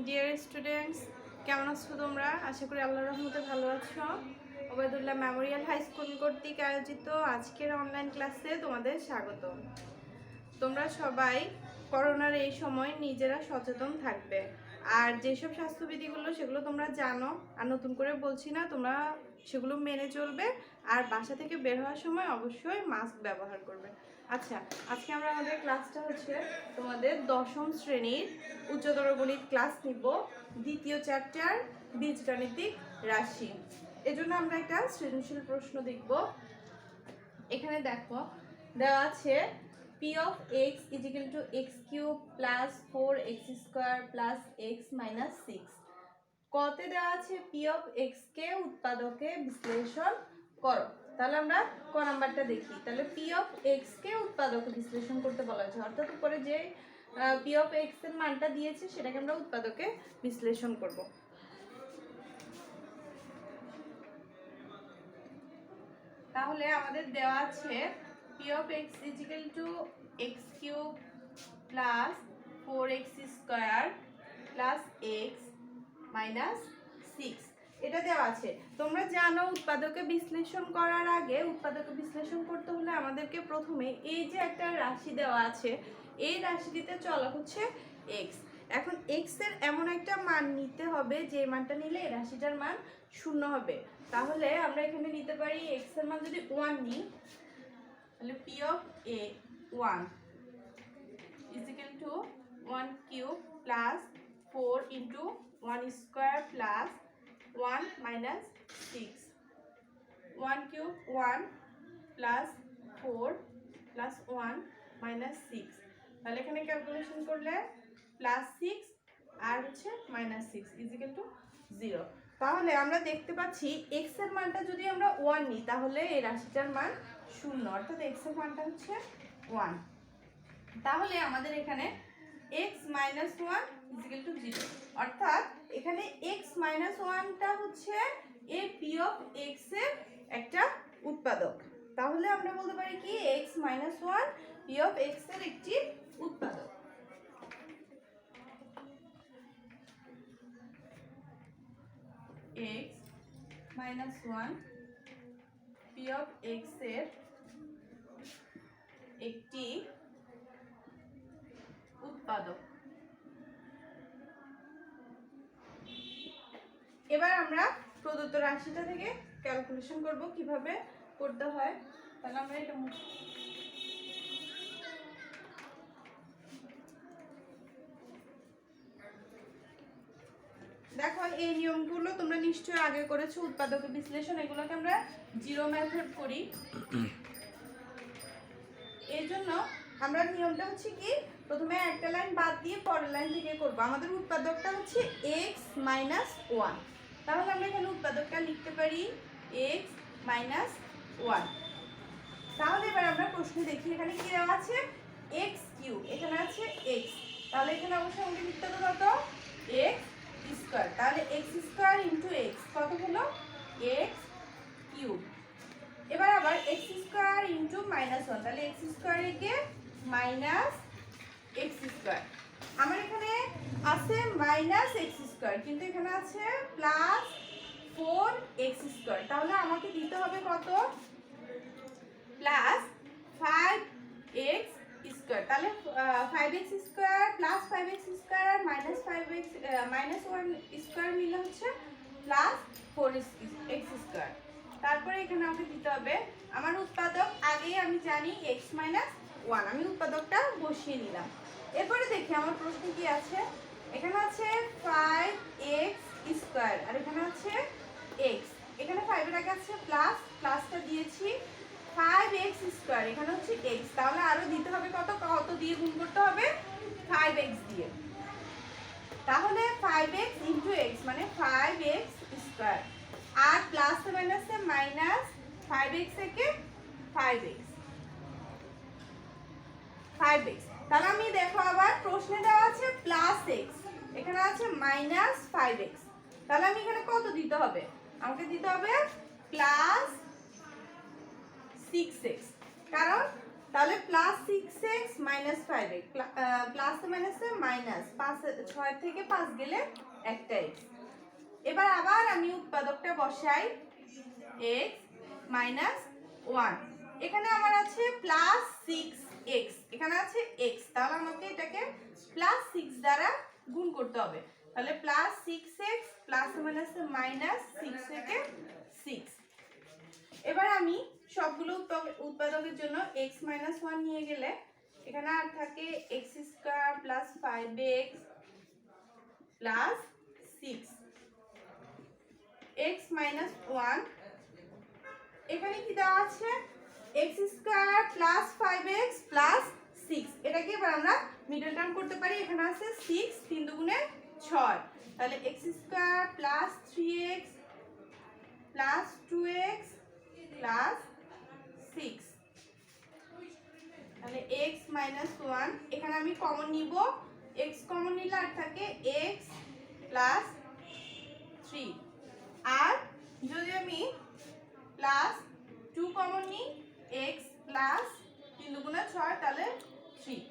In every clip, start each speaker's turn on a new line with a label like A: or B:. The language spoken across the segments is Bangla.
A: ডিয়ার স্টুডেন্টস, কেমন আছো তোমরা? আশা করি আল্লাহর রহমতে ভালো আছো। ওবায়দুল্লাহ মেমোরিয়াল হাই স্কুল কর্তৃক আয়োজিত আজকের অনলাইন ক্লাসে তোমাদের স্বাগত। তোমরা সবাই করোনার এই সময় নিজেরা সচেতন থাকবে, আর যেসব স্বাস্থ্যবিধিগুলো সেগুলো তোমরা জানো, আর নতুন করে বলছি না, তোমরা সেগুলো মেনে চলবে। আর বাসা থেকে বের হওয়ার সময় অবশ্যই মাস্ক ব্যবহার করবে। আচ্ছা, আজকে আমরা আমাদের ক্লাসটা হচ্ছে তোমাদের দশম শ্রেণীর উচ্চতর গণিত ক্লাস নিব, দ্বিতীয় চ্যাপ্টার বীজগাণিতিক রাশি। এজন্য আমরা একটা সৃজনশীল প্রশ্ন দেখব। এখানে দেখো দেওয়া আছে p of x is equal to x cube plus 4x square plus x minus 6। কতে দেওয়া আছে p of x কে উৎপাদকে বিশ্লেষণ করো। তাহলে আমরা ক নাম্বারটা দেখি। তাহলে p of x কে উৎপাদকে বিশ্লেষণ করতে বলা হয়েছে, অর্থাৎ উপরে যে p of x এর মানটা দিয়েছে সেটাকে আমরা উৎপাদকে বিশ্লেষণ করব। তাহলে আমাদের দেওয়া আছে p of x is equal to x cube plus 4x square plus x minus 6 এটা দেওয়া আছে। তোমরা জানো উৎপাদকে বিশ্লেষণ করার আগে, উৎপাদকে বিশ্লেষণ করতে হলে আমাদেরকে প্রথমে এই যে একটা রাশি দেওয়া আছে, এই রাশিটিতে চলা হচ্ছে x। এখন x এর এমন একটা মান নিতে হবে যে মানটা নিলে এই রাশিটার মান 0 হবে। তাহলে আমরা এখানে নিতে পারি x এর মান যদি 1 নিই, তাহলে p of a 1 is equal to 1 cube plus 4 into 1 square plus 1 minus 6। 1 cube 1 plus 4 plus 1 minus 6। তাহলে এখানে ক্যালকুলেশন করলে প্লাস 6 আর হচ্ছে মাইনাস 6 ইজ ইকুয়াল টু 0। তাহলে আমরা দেখতে পাচ্ছি x এর মানটা যদি আমরা 1 নিই তাহলে এই রাশিটার মান 0, অর্থাৎ x এর মানটা হচ্ছে 1। তাহলে আমাদের এখানে x minus 1 is equal to 0, অর্থাৎ এখানে x minus 1টা হচ্ছে এই p of x এর একটা উৎপাদক। তাহলে আমরা বলতে পারি কি x minus 1 p of x এর একটি উৎপাদক। x minus 1 p of x এর একটি উৎপাদক। এবার আমরা প্রদত্ত রাশিটা থেকে ক্যালকুলেশন করব, কিভাবে করতে হয়। তাহলে আমরা এটা দেখো, এই নিয়মগুলো তোমরা নিশ্চয়ই আগে করেছো। উৎপাদক বিশ্লেষণ, এগুলোকে আমরা জিরো মেথড করি। এই জন্য আমরা নিয়মটা হচ্ছে কি, প্রথমে একটা লাইন বাদ দিয়ে পরের লাইন থেকে করব। আমাদের উৎপাদকটা হচ্ছে x minus 1। তাহলে আমরা এখানে উৎপাদকটা লিখতে পারি x minus 1। তাহলে এবার আমরা প্রশ্নে দেখি এখানে কি দেওয়া আছে, x কিউব, এখানে আছে x। তাহলে এখানে অবশ্যই আমাকে লিখতে হবে কত, x স্কয়ার। তাহলে x স্কয়ার ইনটু x কত হলো, x কিউব। এবার আবার x স্কয়ার ইনটু মাইনাস 1, তাহলে x স্কয়ার একে মাইনাস x স্কয়ার। আমার এখানে আছে মাইনাস x স্কয়ার, কিন্তু এখানে আছে প্লাস 4x স্কয়ার। তাহলে আমাকে দিতে হবে কত, প্লাস 5x স্কয়ার। তাহলে 5x square plus 5x square আর মাইনাস 5x মাইনাস 1 স্কয়ার মিলে হচ্ছে প্লাস 4x স্কয়ার। তারপরে এখানে আমাকে দিতে হবে আমার উৎপাদক, আগেই আমি জানি x minus 1, আমি উৎপাদকটা বসিয়ে নিলাম। এরপরে দেখি আমার প্রশ্নে কি আছে। এখানে আছে 5x স্কয়ার আর এখানে আছে x। এখানে 5 এর আগে আছে প্লাস, প্লাসটা দিয়েছি, 5x স্কয়ার এখানে হচ্ছে x। তাহলে আরো দিতে হবে কত, কত দিয়ে গুণ করতে হবে, 5x দিয়ে। তাহলে 5x ইনটু x মানে 5x স্কয়ার, আর প্লাস মাইনাসে মাইনাস 5x একে 5x। তাহলে আমি দেখো আবার প্রশ্নে দেওয়া আছে প্লাস x, এখানে আছে মাইনাস 5x। তাহলে আমি এখানে কত দিতে হবে, আমাকে দিতে হবে প্লাস 6x, কারণ তাহলে plus 6x minus 5x, plus মাইনাসে মাইনাস, 6 থেকে 5 গেলে একটা x। এবার আবার আমি উৎপাদকটা বসাই, x মাইনাস 1, এখানে আমার আছে প্লাস 6x, এখানে আছে x, তাহলে আমাকে এটাকে প্লাস 6 দ্বারা গুণ করতে হবে। তাহলে প্লাস 6x প্লাস মাইনাসে মাইনাস 6 থেকে 6। এবার আমি সবগুলো উৎপাদকের জন্য x মাইনাস 1 নিয়ে গেলে এখানে আর থাকে x square plus 5x plus 6, x minus 1, এখানে কি দেওয়া আছে x square plus 5x plus 6, এটাকে এবার আমরা মিডল টার্ম করতে পারি। এখানে আছে 6, 3 দুগুণে 6, তাহলে x square plus 3x plus 2x plus 6, তাহলে x মাইনাস 1, এখানে আমি কমন নিব, x কমন নিলে আর থাকে x প্লাস 3, আর যদি আমি প্লাস 2 কমন নিই x প্লাস 3 দুগুণে 6, তাহলে 3,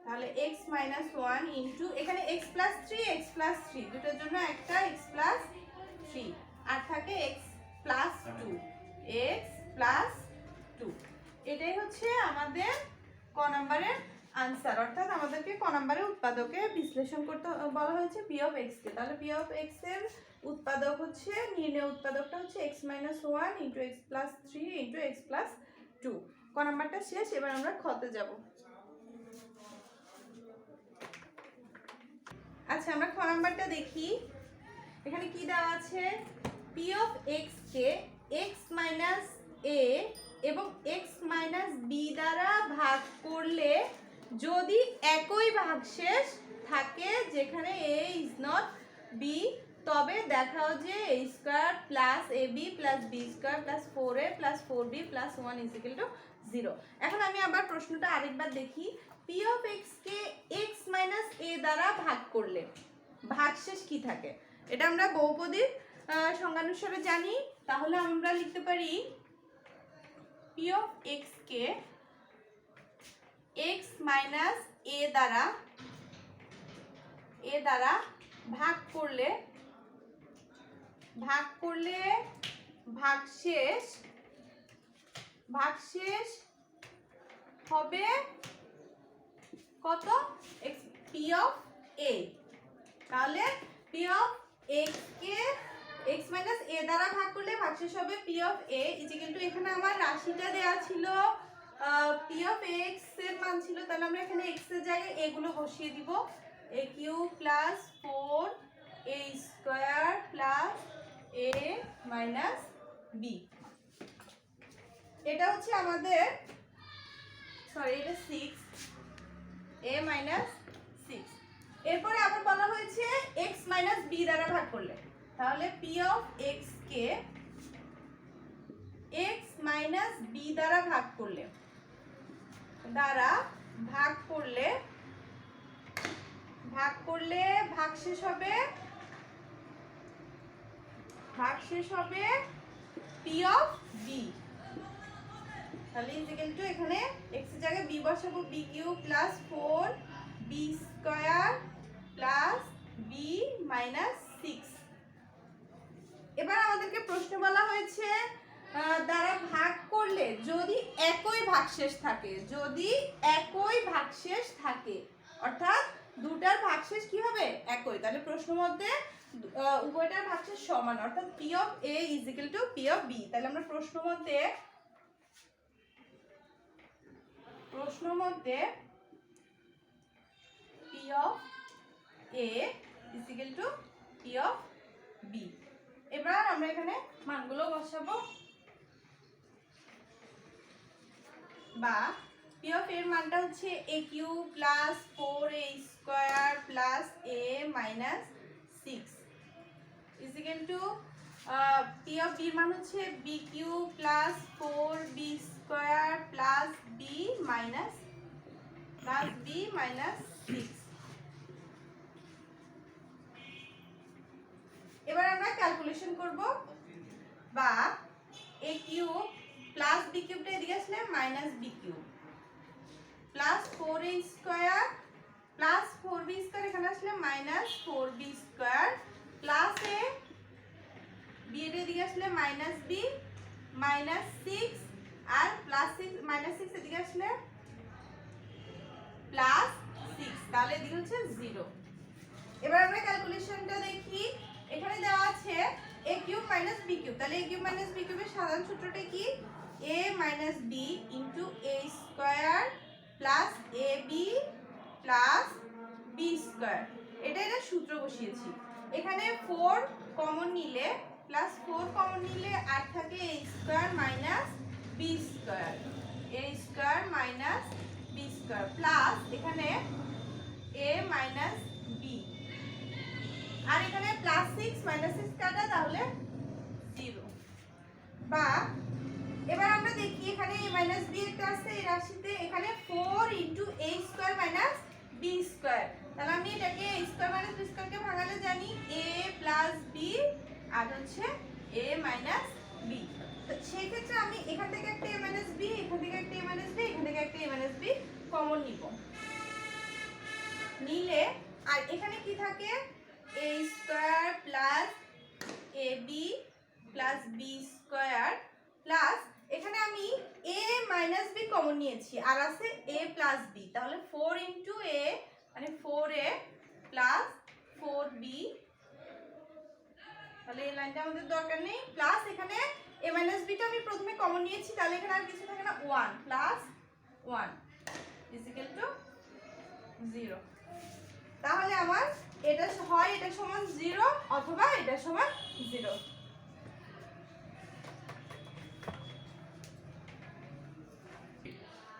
A: তাহলে x মাইনাস 1 ইন্টু এখানে x প্লাস 3 x প্লাস 3 দুটোর জন্য একটা x প্লাস 3, আর থাকে x প্লাস 2, x প্লাস 2। এটাই হচ্ছে আমাদের ক নম্বরের আনসার, অর্থাৎ আমাদেরকে ক নম্বরের উৎপাদকে বিশ্লেষণ করতে বলা হয়েছে p অফ x কে। তাহলে p অফ x এর উৎপাদক হচ্ছে, নির্ণয় উৎপাদকটা হচ্ছে x minus 1 into x plus 3 into x plus 2। ক নম্বরটা শেষ, এবার আমরা খতে যাব। আচ্ছা, আমরা খ নম্বরটা দেখি। এখানে কি দেওয়া আছে, p of x K x minus a এবং x মাইনাস b দ্বারা ভাগ করলে যদি একই ভাগশেষ থাকে যেখানে a ইজ নট b, তবে দেখাও যে a square plus ab plus b square plus 4a plus 4b plus 1 is equal two 0। এখন আমি আবার প্রশ্নটা আরেকবার দেখি। p of x K x minus a দ্বারা ভাগ করলে ভাগশেষ কি থাকে, এটা আমরা বহুপদীর সংজ্ঞানুসারে জানি। তাহলে আমরা লিখতে পারি p of x K x minus a দ্বারা ভাগ করলে ভাগশেষ হবে কত, p অফ a। তাহলে p of x K x minus a দ্বারা ভাগ করলে ভাগশেষ হবে p of a is equal two, এখানে আমার রাশিটা দেয়া ছিল p অফ x এর মান ছিল, তাহলে আমরা এখানে x এর জায়গায় a গুলো বসিয়ে দিব, a cube plus 4a square plus a minus b। এটা হচ্ছে আমাদের, সরি এটা 6, a মাইনাস 6। এরপরে আবার বলা হয়েছে x মাইনাস b দ্বারা ভাগ করলে, তাহলে p of x K x minus b দ্বারা ভাগ করলে ভাগশেষ হবে p অফ b। তাহলে ইকুয়াল টু, এখানে x এর জায়গায় b বসাবো, b cube plus 4b square plus b minus 6। এবার আমাদেরকে প্রশ্ন বলা হয়েছে দ্বারা ভাগ করলে যদি একই ভাগশেষ থাকে, অর্থাৎ দুটার ভাগশেষ কি হবে, একই। তাহলে প্রশ্ন মধ্যে উভয়টার ভাগশেষ সমান, অর্থাৎ p of a is equal to p of b। তাহলে আমরা প্রশ্ন মধ্যে p of a is equal to p of b। এবার আমরা এখানে মানগুলো বসাবো, বা p অফ a এর মানটা হচ্ছে a cube plus 4a square plus a minus 6 is equal to, p of b এর মান হচ্ছে b cube plus 4b square plus b minus 6। এবার ক্যালকুলেশন করব, বা a কিউব প্লাস b কিউবটা এদিকে এদিকে আসলে minus B cube plus 4a square plus 4b square, এখানে আসলে minus 4b square plus a, b এর এদিকে আসলে মাইনাস b মাইনাস 6 আর প্লাস 6 মাইনাস 6 এদিকে আসলে প্লাস 6, তাহলে এদিকে হচ্ছে 0। এবার আমরা ক্যালকুলেশনটা দেখি। এখানে দেওয়া আছে a cube minus b cube, তাহলে a কিউব মাইনাস b কিউবের সাধারণ সূত্রটা কি? a minus b into a square plus ab plus b square, এটা সূত্র বসিয়েছি। এখানে 4 কমন নিলে প্লাস 4 কমন নিলে আর থাকে a square minus b square, a square minus b square plus এখানে a মাইনাস b, আর এখানে প্লাস 6 মাইনাস 6 কাটা, তাহলে 0। বা এবার আমরা দেখি এখানে a মাইনাস b একটা আছে এই রাশিতে, এখানে 4 into a square minus b square, তাহলে আমি এটাকে a square minus b square কে ভাঙালে জানি a প্লাস b আর হচ্ছে a মাইনাস b। তো সেই ক্ষেত্রে আমি এখান থেকে একটা a মাইনাস b, এখান থেকে একটা a মাইনাস b, এখান থেকে একটা a মাইনাস b কমন নিব, নিলে আর এখানে কি থাকে a square plus ab plus b square plus এখানে আমি a মাইনাস b কমন নিয়েছি আর আছে a প্লাস b, তাহলে 4 ইনটু a মানে 4a প্লাস 4b, তাহলে এই লাইনটা আমাদের দরকার নেই, প্লাস এখানে a মাইনাস b টা আমি প্রথমে কমন নিয়েছি, তাহলে এখানে আর কিছু থাকে না, 1 প্লাস 1 ইজ ইকুয়াল টু 0। তাহলে আমার এটা হয় এটা সমান 0 অথবা এটা সমান 0।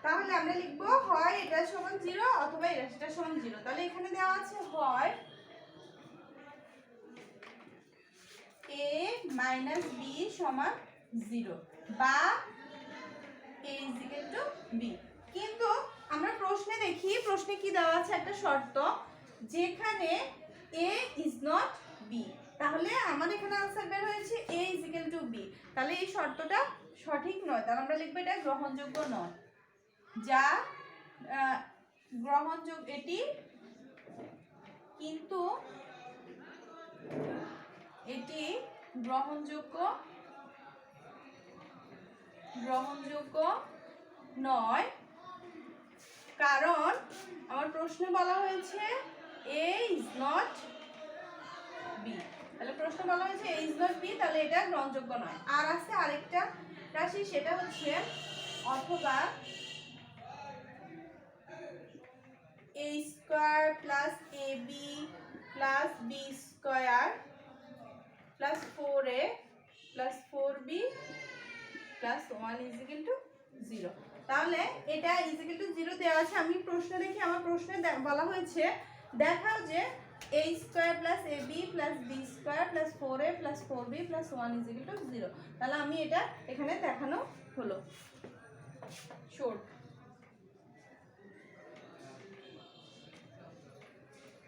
A: তাহলে আমরা লিখব হয় এটা সমান 0 অথবা এটা সমান 0। তাহলে এখানে দেওয়া আছে হয় a মাইনাস b সমান 0 বা a is equal to b। কিন্তু আমরা প্রশ্নে দেখি, প্রশ্নে কি দেওয়া আছে একটা শর্ত, যেখানে a is not b, তাহলে আমার এখানে आंसर বের হয়েছে a is equal to b, তাহলে এই শর্তটা সঠিক নয়, তাহলে আমরা লিখব এটা গ্রহণযোগ্য নয়, যা গ্রহণযোগ্য এটি কিন্তু এটি গ্রহণযোগ্য নয়, কারণ আমার প্রশ্নে বলা হয়েছে a is not b, তাহলে প্রশ্ন বলা হয়েছে a is not b, তাহলে এটা গ্রহণযোগ্য নয়। আর আছে আরেকটা রাশি, সেটা হচ্ছে অথবা a square plus ab plus b square plus 4a plus 4b plus 1 is equal two 0। তাহলে এটা ইজ ইকুয়াল টু 0 দেওয়া আছে। আমি প্রশ্ন দেখি, আমার প্রশ্নে বলা হয়েছে দেখাও যে a square plus ab plus b square plus 4a plus 4b plus 1 is equal two 0। তাহলে আমি এটা এখানে দেখানো হলো শর্ট।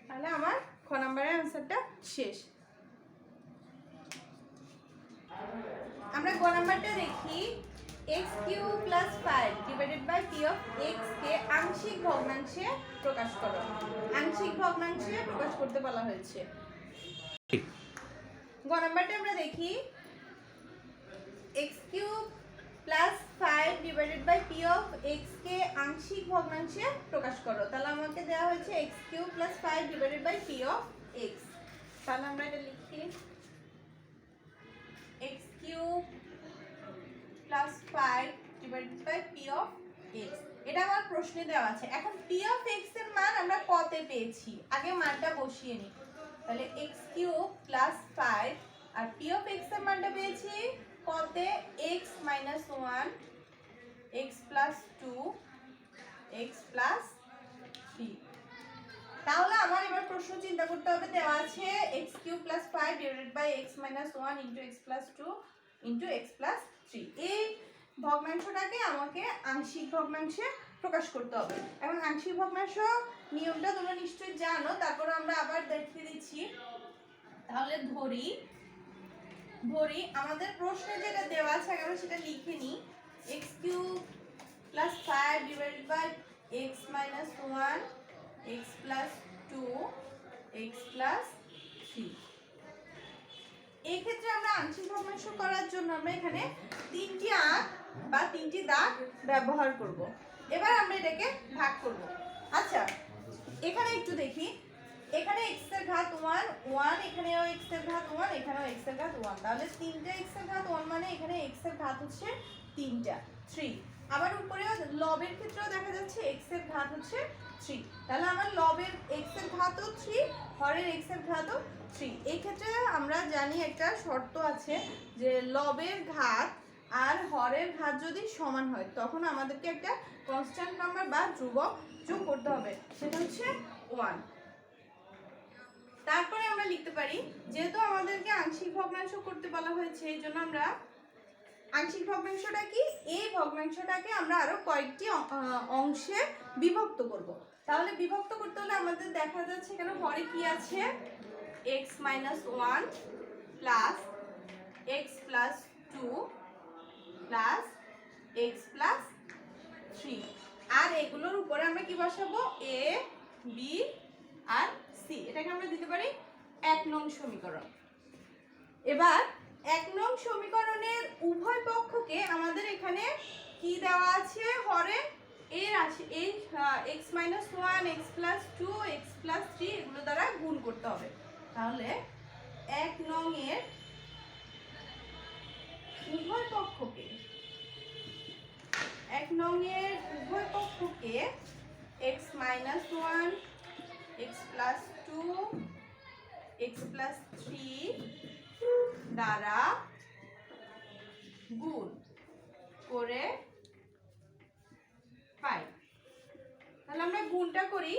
A: তাহলে আমার খ নম্বরের आंसरটা শেষ। আমরা গ নাম্বারটা দেখি, x³ + 5 divided by p of x কে আংশিক ভগ্নাংশে প্রকাশ করো। আংশিক ভগ্নাংশে প্রকাশ করতে বলা হয়েছে। গ নাম্বারটা আমরা দেখি, x³ + 5 divided by p of x কে আংশিক ভগ্নাংশে প্রকাশ করো। তাহলে আমাকে দেওয়া হয়েছে x³ + 5 divided by p of x। তাহলে আমরা এটা লিখি x³ + 5 divided by p of x। এটা আমার প্রশ্নে দেওয়া আছে। এখন p অফ x এর মান আমরা কতে পেয়েছি, আগে মানটা বসিয়ে নিই। তাহলে x³ + 5 R p of x এর মানটা পেয়েছি কতে x - 1 x + 2 x + 3। তাহলে আমার এবার প্রশ্ন চিন্তা করতে হবে, দেওয়া আছে x³ + 5 divided by x - 1 into x + 2 into x + 3। এই ভগ্নাংশটাকে আমাকে আংশিক ভগ্নাংশে প্রকাশ করতে হবে। এখন আংশিক ভগ্নাংশ নিয়মটা তোমরা নিশ্চয়ই জানো, তারপর আমরা আবার দেখিয়ে দিচ্ছি। তাহলে ধরি আমাদের প্রশ্নে যেটা দেওয়া আছে আমরা সেটা লিখে নিই, x³ plus 5 divided by x minus 1 x plus 2 x plus 3। এই ক্ষেত্রে আমরা আংশিক ভগ্নাংশ করার জন্য আমরা এখানে তিনটি আঁক বা তিনটি দাগ ব্যবহার করব। এবার আমরা এটাকে ভাগ করব। আচ্ছা, এখানে একটু দেখি, এখানে x এর ঘাত 1 1, এখানেও x এর ঘাত 1, এখানেও x এর ঘাত 1, তাহলে তিনটা x এর ঘাত 1 মানে এখানে x এর ঘাত হচ্ছে তিনটা 3। আবার উপরেও লবের ক্ষেত্রেও দেখা যাচ্ছে x এর ঘাত হচ্ছে 3, তাহলে আমার লবের x এর ঘাতও 3, হরের x এর ঘাতও 3। এই ক্ষেত্রে আমরা জানি একটা শর্ত আছে যে লবের ঘাত আর হরের ঘাত যদি সমান হয় তখন আমাদেরকে একটা কনস্ট্যান্ট নাম্বার বা ধ্রুবক যোগ করতে হবে, সেটা হচ্ছে 1। তারপরে আমরা লিখতে পারি, যেহেতু আমাদেরকে আংশিক ভগ্নাংশ করতে বলা হয়েছে এই জন্য আমরা আংশিক ভগ্নাংশটা কি, এই ভগ্নাংশটাকে আমরা আরো কয়েকটি অংশে বিভক্ত করব। তাহলে বিভক্ত করতে হলে আমাদের দেখা যাচ্ছে এখানে হরে কি আছে, x minus 1 plus x plus 2 plus x plus 3, আর এগুলোর উপরে আমরা কি বসাবো, a b আর c। এটাকে আমরা দিতে পারি 1 নং সমীকরণ। এবার 1 নং সমীকরণের উভয় পক্ষকে আমাদের এখানে কি দেওয়া আছে, হরে এর আছে এই x minus 1 x plus 2 x plus 3 এগুলো দ্বারা গুণ করতে হবে। তাহলে 1 নং এর উভয় পক্ষকে, 1 নং এর উভয় পক্ষকে x minus 1 x plus 2 x plus 3 দ্বারা গুণ করে পাই। তাহলে আমরা গুণটা করি,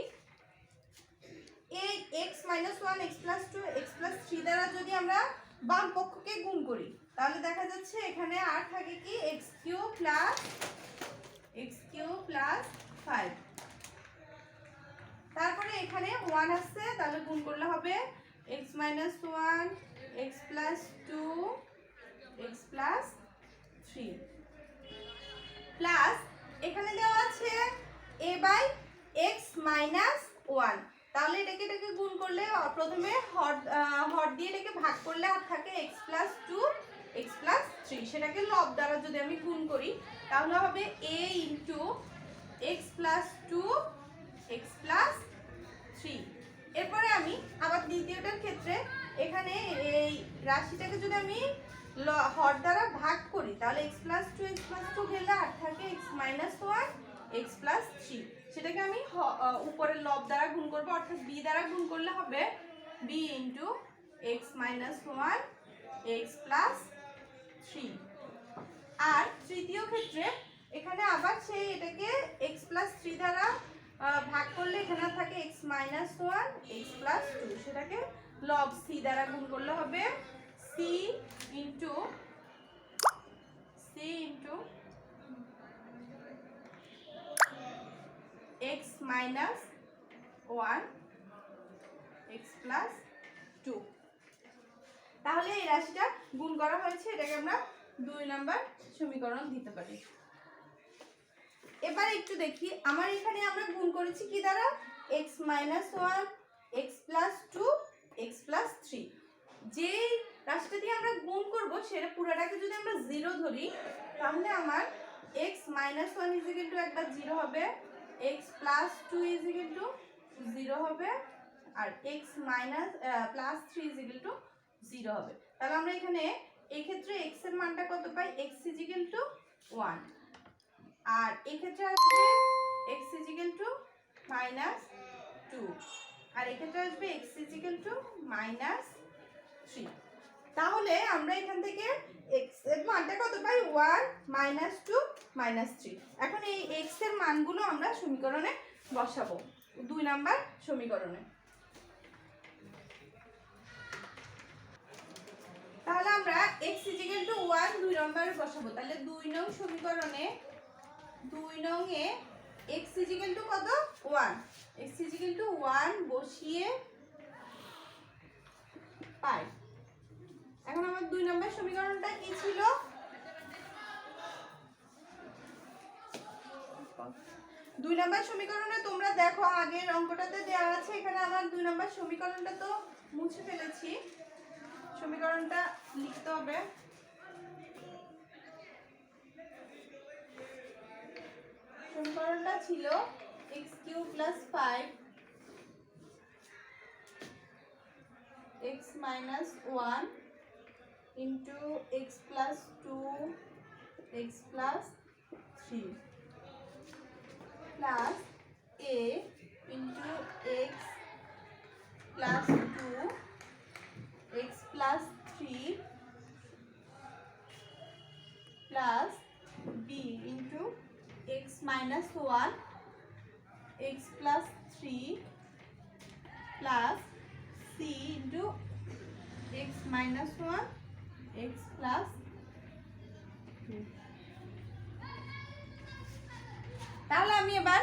A: এই x minus 1 x plus 2 x plus 3 দ্বারা যদি আমরা বাম পক্ষকে গুণ করি তাহলে দেখা যাচ্ছে এখানে আর থাকে কি x কিউব প্লাস 5। তারপরে এখানে 1 আসছে, তাহলে গুণ করলে হবে x minus 1 x plus 2 x plus 3 plus এখানে দেওয়া আছে a বাই x মাইনাস 1। তাহলে এটাকে গুণ করলে প্রথমে হর দিয়ে এটাকে ভাগ করলে আর থাকে x প্লাস 2 x প্লাস 3, সেটাকে লব দ্বারা যদি আমি গুণ করি তাহলে হবে a into x plus 2 x plus 3। এরপরে আমি আবার দ্বিতীয়টার ক্ষেত্রে এখানে এই রাশিটাকে যদি আমি হর দ্বারা ভাগ করি তাহলে x প্লাস 2 গেলে আর থাকে x মাইনাস 1 x প্লাস 3, সেটাকে আমি উপরের লব দ্বারা গুণ করবো, অর্থাৎ b দ্বারা গুণ করলে হবে b into x minus 1 x plus 3। আর তৃতীয় ক্ষেত্রে এখানে আবার সেই এটাকে x প্লাস 3 দ্বারা ভাগ করলে এখানে থাকে x মাইনাস 1 x প্লাস 2, সেটাকে লব c দ্বারা গুণ করলে হবে c into x minus 1 x plus 2। তাহলে এই রাশিটা গুণ করা হয়েছে, এটাকে আমরা 2 নম্বর সমীকরণ দিতে পারি। এবার একটু দেখি, আমার এখানে আমরা গুণ করেছি কি দ্বারা, x minus 1 x plus 2 x plus 3। যেই রাশিটা দিয়ে আমরা গুণ করব সেটা পুরোটাকে যদি আমরা 0 ধরি তাহলে আমার x minus 1 is equal two একবার 0 হবে, x plus 2 is equal two 0 হবে, আর x minus plus 3 is equal two 0 হবে। তাহলে আমরা এখানে এই ক্ষেত্রে x এর মানটা কত পাই, x ইজ ইকুয়াল টু 1, আর এই ক্ষেত্রে আসবে x is equal two minus 2, আর এই ক্ষেত্রে আসবে x is equal two minus 3। তাহলে আমরা এখান থেকে x এর মানটা কত পাই, 1 মাইনাস 2 মাইনাস 3। এখন এই x এর মানগুলো আমরা সমীকরণে বসাবো 2 নাম্বার সমীকরণে। তাহলে আমরা x ইজ ইকুয়াল টু 1 2 নম্বরে বসাবো। তাহলে 2 নং সমীকরণে 2 নং এ x ইজ ইকুয়াল টু কত, 1, x ইজ ইকুয়াল টু 1 বসিয়ে পাই। এখন আমার 2 নম্বর সমীকরণটা কি ছিল, দেখো 2 নম্বর সমীকরণে তোমরা দেখো আগের অঙ্কটাতে দেওয়া আছে, এখানে আমার 2 নম্বর সমীকরণটা তো মুছে ফেলেছি, সমীকরণটা লিখতে হবে। সমীকরণটা ছিল x³ + 5 x - 1 into x plus 2 x plus 3 plus a into x plus 2 x plus 3 plus b into x minus 1 x plus 3 plus c into x minus 1 x plus 2। তাহলে আমি এবার